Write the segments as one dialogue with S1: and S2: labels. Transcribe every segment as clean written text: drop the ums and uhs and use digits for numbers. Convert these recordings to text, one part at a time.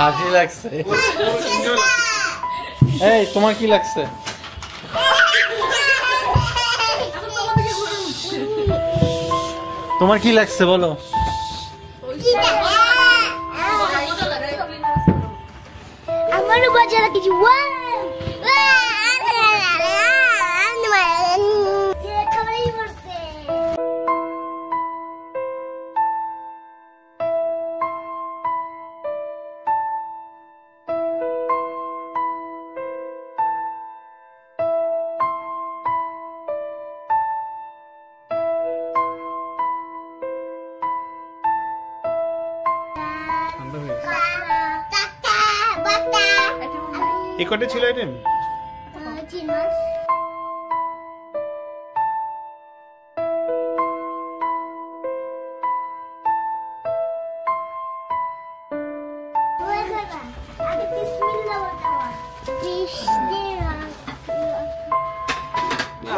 S1: হাসি লাগছে। এই তোমার কি লাগছে? তোমার কি লাগছে বলো?
S2: আমারও বাজার কিছু
S3: এই কটা ছিল আইটেম?
S2: 3 মাস।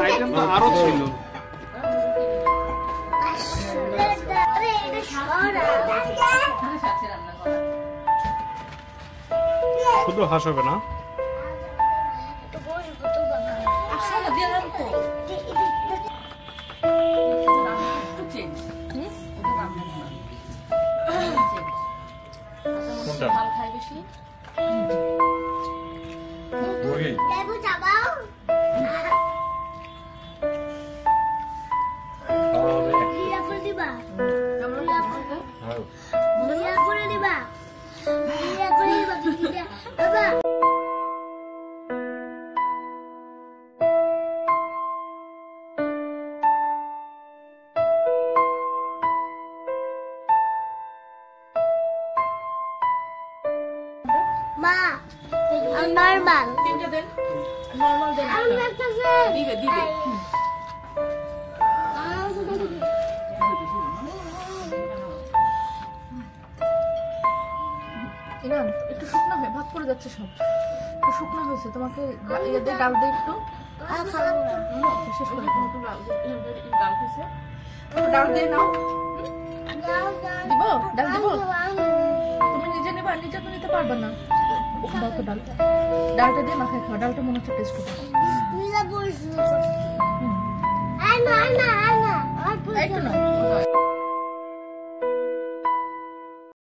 S3: আইটেম তো আরো ছিল। শুধু হাসবে না। মা নরমাল তিনটা দেন, নরমাল দেন, দিবে দিবে। ইরান একটু শুকনো হয়ে ভাত পড়ে যাচ্ছে, সব একটু শুকনো হয়েছে, তোমাকে ইয়ে ডাল দে একটু শেষ করে ডাল হয়েছে, ডাল দিয়ে নাও। দিব ডাল দিব, তুমি নিজে নেবা, নিজে তো নিতে পারবে না। দাও তো ডালটা, ডালটা দিয়ে মাখায় খাও, ডালটা মনে হচ্ছে টেস্ট করবে। একটু না